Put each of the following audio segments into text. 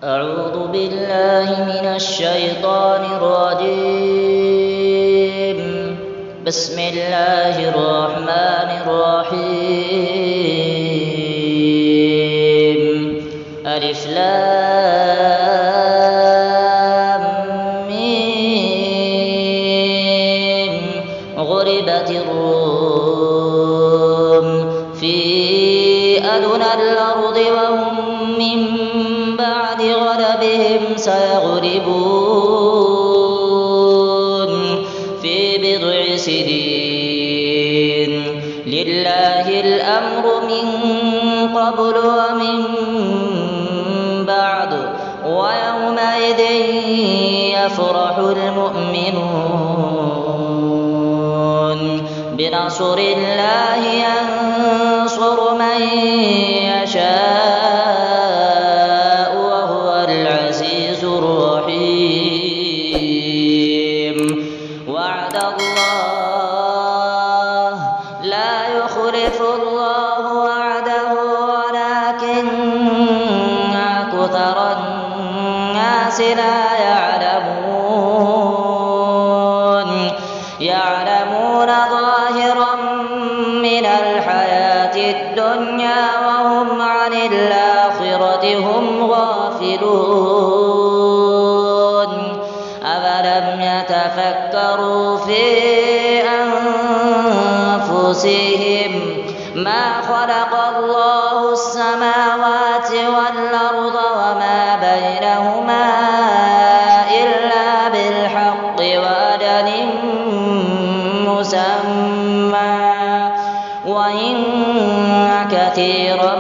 أعوذ بالله من الشيطان الرجيم. بسم الله الرحمن الرحيم. ألف لام ميم. غلبت الروم في أدنى الأرض وهم من بعد غلبهم سيغلبون في بضع سنين. لله الأمر من قبل ومن بعد ويومئذ يفرح المؤمنون بنصر الله ينصر من يشاء وهو العزيز الرحيم. وعد الله لا يخلف الله وعده ولكن أكثر الناس لا يعلمون ظاهرا من الحياة الدنيا وهم عن الآخرة هم غافلون. أفلم يتفكروا في أنفسهم ما خلق الله السماوات والأرض وما بينهما إلا بالحق وأجل مسمى وإن كثيرا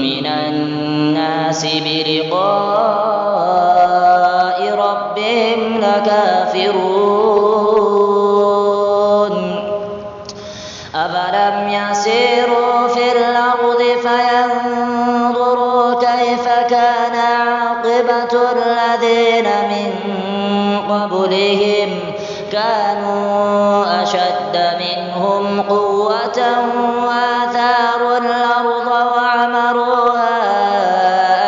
من الناس بلقاء ربهم لكافرون. أفلم يسيروا في الأرض فينظروا كيف كان عاقبة الذين من قبلهم كانوا أشد منهم قوة وآثاروا الأرض وعمروها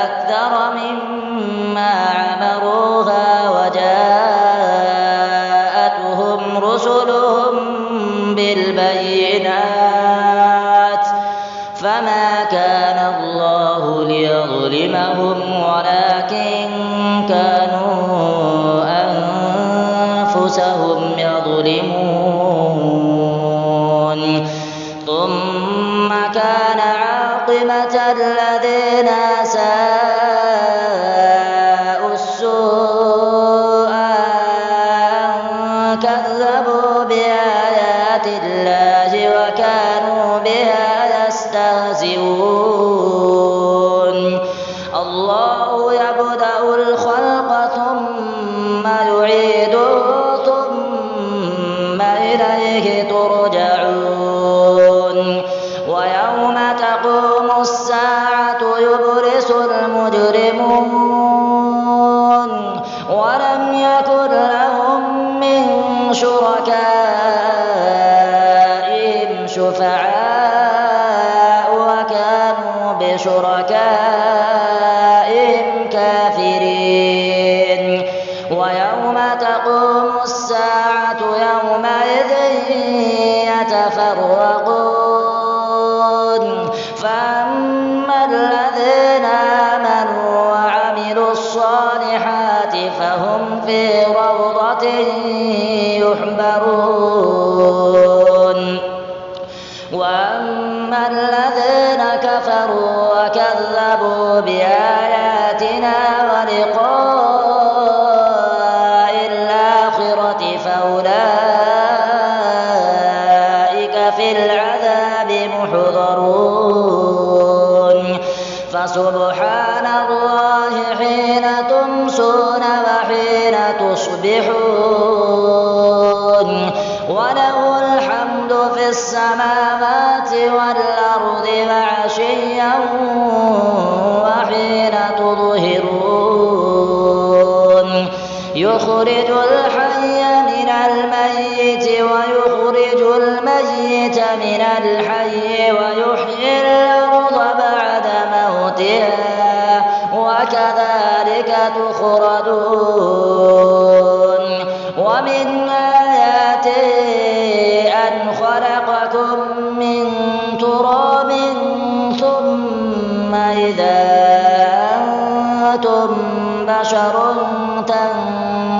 أكثر مما عمروها وجاءتهم رسلهم بالبينات فما كان الله ليظلمهم ولكن كانوا أنفسهم يظلمون. ثم كان عاقبة الذين أساءوا السوء أن كذبوا بآيات الله وكانوا بها يستهزئون. الله يبدأ الخلق ثم يعيده ثم إليه ترجعون. ويوم تقوم الساعة يبلس المجرمون ولم يكن لهم من شركائهم شفعاء وكانوا بشركائهم كافرين. ويوم تقوم الساعة يومئذ يتفرقون فأما الذين آمنوا وعملوا الصالحات فهم في روضة يحبرون. وأما الذين كفروا وكذبوا بآياتنا ولقاء الآخرة فأولئك في العذاب محضرون. فسبحان الله حين تمسون وحين تصبحون وله الحمد في السماوات والأرض وعشيا وحين تظهرون. يخرج الحي من الميت ويخرج الميت من الحي ويحيي الأرض بعد موتها كذلك تخرجون ومن آياته أن خلقكم من تراب ثم إذا أنتم بشر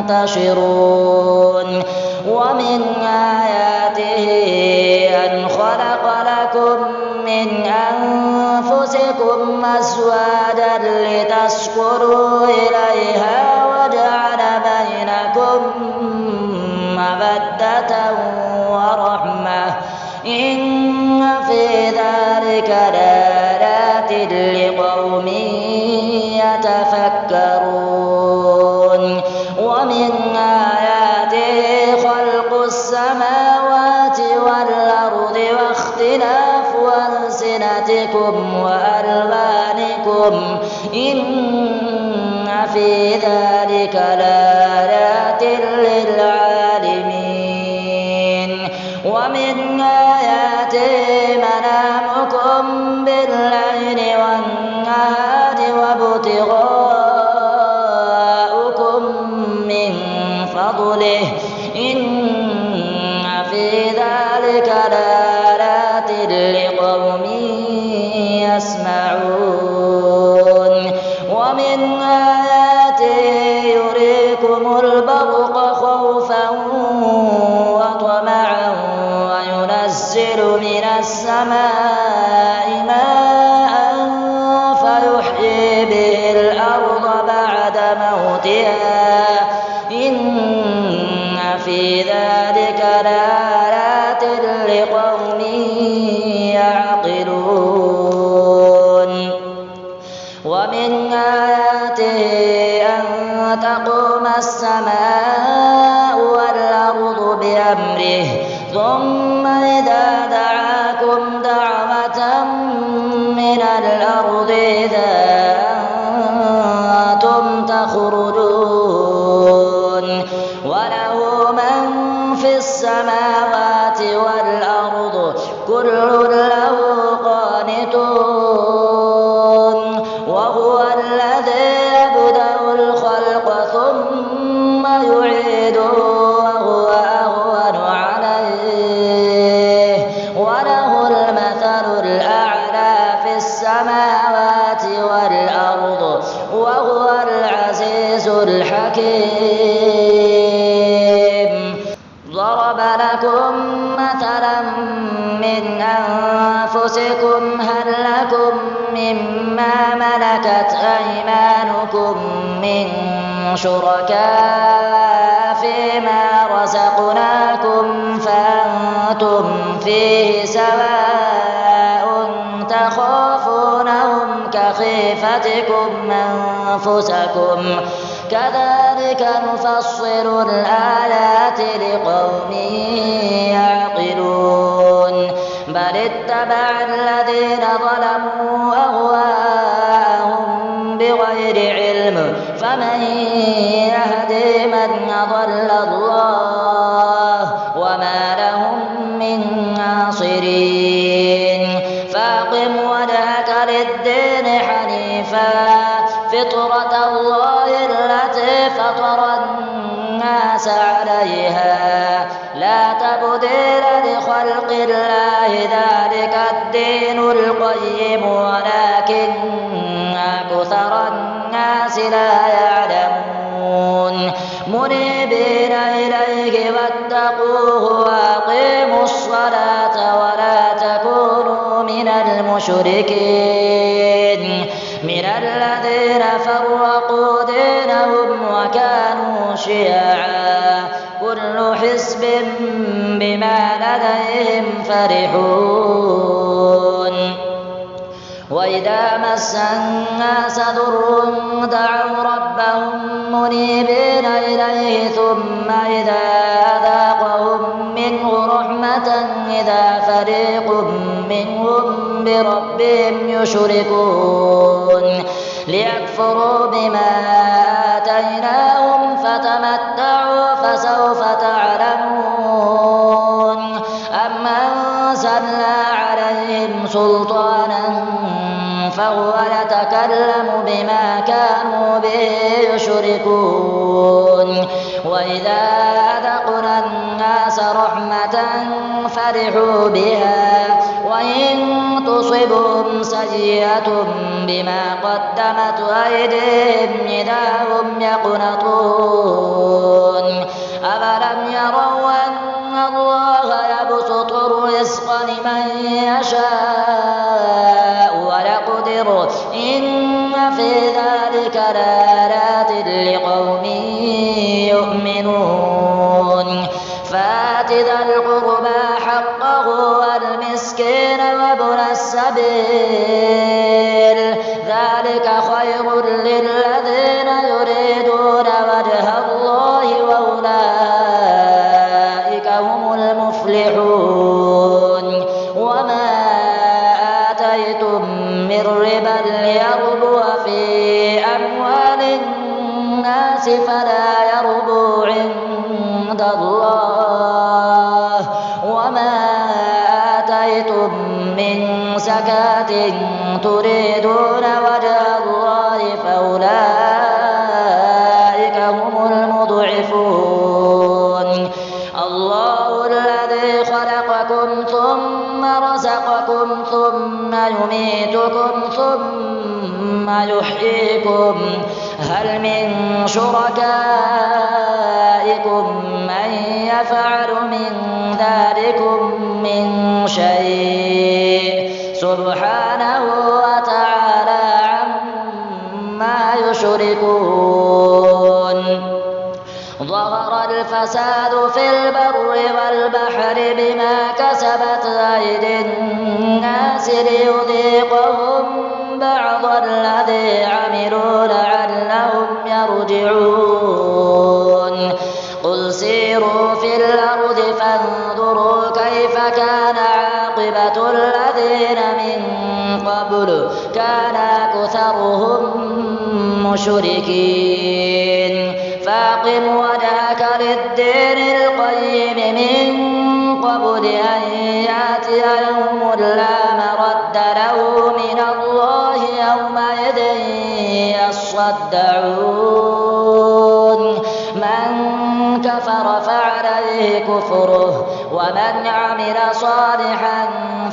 تنتشرون ومن آياته أن خلق لكم من أنفسكم أزواجا لتسكنوا إليها وجعل بينكم مودة ورحمة إن في ذلك لآيات لقوم يتفكرون ومن آياته خلق السماوات والأرض واختلاف ألسنتكم وألوانكم إن في ذلك لآيات للعالمين ومن آياته منامكم بالليل والنهار وابتغاؤكم من فضله إن في ذلك لآيات لقوم يسمعون ومن آياته يريكم البرق خوفا وطمعا وينزل من السماء ماء فيحيي به الأرض بعد موتها إن في ذلك لآيات لقوم يعقلون ومن آياته أن تقوم السماء والأرض بأمره ثم إذا دعاكم دعوة من الأرض إذا أنتم تخرجون وله من في السماوات والأرض كل له قانتون وهو الذي يبدأ الخلق ثم يعيده وهو أهون عليه وله المثل الأعلى في السماوات والأرض وهو العزيز الحكيم ضرب لكم مثلا من أنفسكم هل لكم مما ملكت أيمانكم من شركاء فيما رزقناكم فأنتم فيه سواء تخافونهم كخيفتكم أنفسكم كذلك نفصل الآيات لقوم يعقلون بل اتبع الذين ظلموا أهواءهم بغير علم فمن يهدي من أضل الله وما لهم من ناصرين فأقم وجهك للدين حنيفا فطرة الله التي فطر الناس عليها لا تبديل لخلق الله ذلك الدين القيم ولكن أكثر الناس لا يعلمون منيبين إليه واتقوه وأقيموا الصلاة ولا تكونوا من المشركين من الذين فرقوا دينهم وكانوا شيعا كل حزب بما لديهم فرحون وإذا مس الناس ضر دعوا ربهم منيبين إليه ثم إذا أذاقهم منه رحمة إذا فريق منهم بربهم يشركون ليكفروا بما آتيناهم فتمتعوا فسوف تعلمون أم أنزلنا عليهم سلطانا فهو يتكلم بما بما كانوا به يشركون وإذا أذقنا الناس رحمة فرحوا بها وإن تصبهم سيئة بما قدمت أيديهم إذا هم يقنطون أفلم يروا أن الله يبسط الرزق لمن يشاء ويقدر إن في ذلك لآيات لقوم يؤمنون فآت ذا القربى حقه والمسكين وابن السبيل ذلك خير للذين يريدون وجه الله وأولئك هم المفلحون وما آتيتم من ربا ليربو في أموال الناس فلا يربو عند الله وما آتيتم من زكاة تريدون وجه الله فأولئك هم المضعفون الله الذي خلقكم ثم رزقكم ثم يميتكم ثم يحييكم هل من شركائكم من يفعل من ذلكم من شيء سبحانه وتعالى عما يشركون ظهر الفساد في البر والبحر بما كسبت أيدي الناس ليذيقهم بعض الذي عملوا لعلهم يرجعون قل سيروا في الأرض فانظروا كيف كان عاقبة الذين من قبل كان أكثرهم مشركين فأقم وجهك للدين القيم من قبل أن يأتي يوم لا مرد له من الله يومئذ يصدعون من كفر فعليه كفره ومن عمل صالحا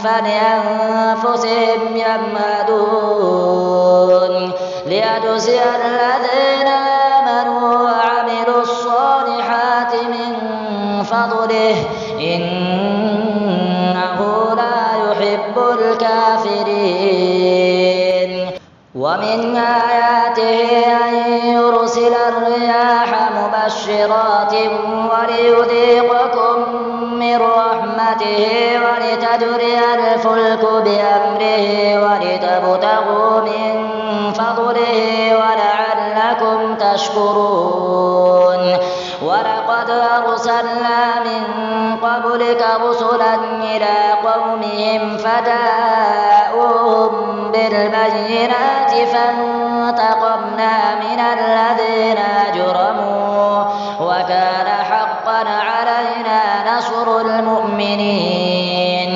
فلأنفسهم يمهدون ليجزي الذين آمنوا وعملوا الصالحات من فضله إنه لا يحب الكافرين ومن آياته أن يرسل الرياح مبشرات وليذيقكم من رحمته ولتجري الفلك بأمره ولتبتغوا من فضله ولعلكم تشكرون ولقد أرسلنا من قبلك رسلا إلى قومهم فجاءوهم بالبينات فانتقمنا من الذين أجرموا وكان حقا علينا نصر المؤمنين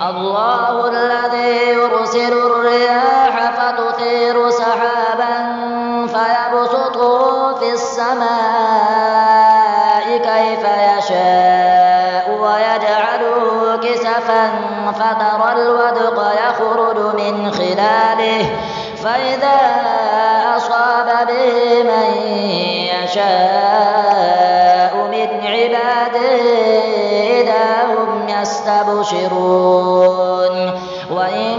الله الذي يرسل الرياح فتثير سحابا فيبسطه في السماء كيف يشاء ويجعله كسفا فترى الودق يخرج من خلاله فإذا أصاب به من يشاء من عباده إذا هم يستبشرون وإن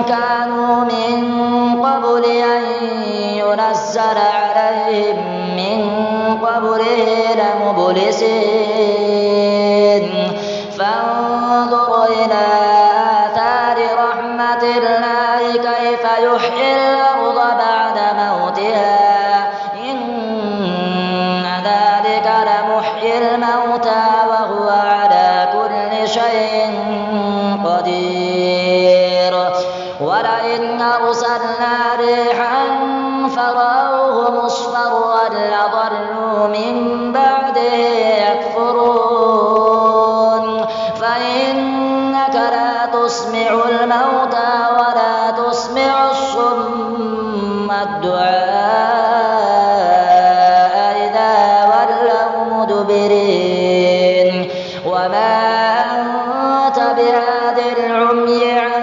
كانوا من قبل أن ينزل عليهم من قبله لمبلسين فانظر إلى آثار رحمة الله كيف يحيي الأرض بعد موتها إن ذلك لمحيي الموتى وهو على كل شيء قدير ولئن أرسلنا ريحا فرأوه مصفرا لظلوا من بعده يكفرون إذا ولوا مدبرين وما أنت بهاد العمي عن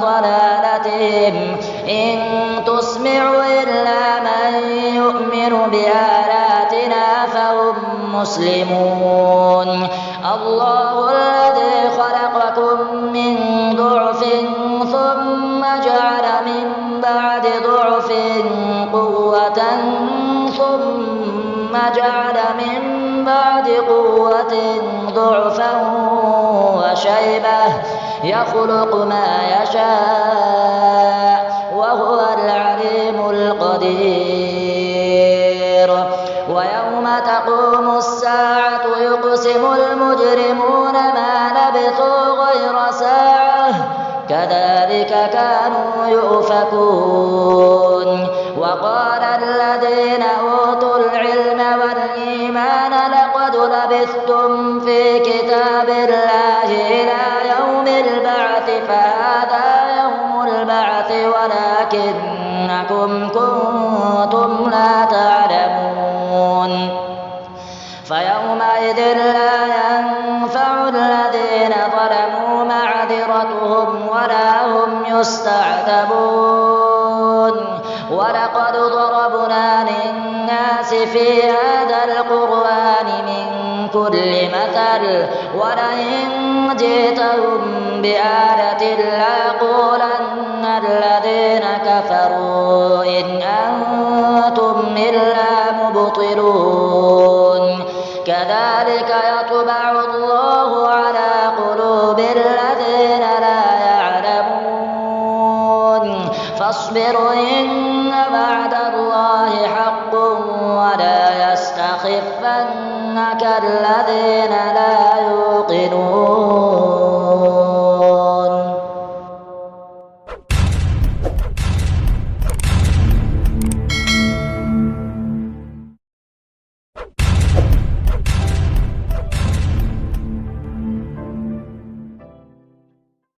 ضلالتهم إن تسمع إلا من يؤمن بآياتنا فهم مسلمون الله الذي خلقكم من ضعف ثم جعل من بعد ضعف قوة ثم جعل من بعد قوة ضعفا وشيبة يخلق ما يشاء وهو العليم القدير ويوم تقوم الساعة يقسم المجرمون ما لبثوا غير ساعة كذلك كانوا يؤفكون وقال الذين أوتوا العلم والإيمان لقد لبثتم في كتاب الله إلى يوم البعث فهذا يوم البعث ولكنكم كنتم لا تعلمون فيومئذ لا ينفع الذين ظلموا معذرتهم ولا هم يستعتبون ولقد ضربنا للناس في هذا القرآن من كل مثل ولئن جئتهم بآية ليقولن الذين كفروا إن أنتم إلا مبطلون كذلك يطبع الله على قلوب الذين لا يعلمون فاصبر إن وعد الله حق ولا يستخفنك الذين لا يوقنون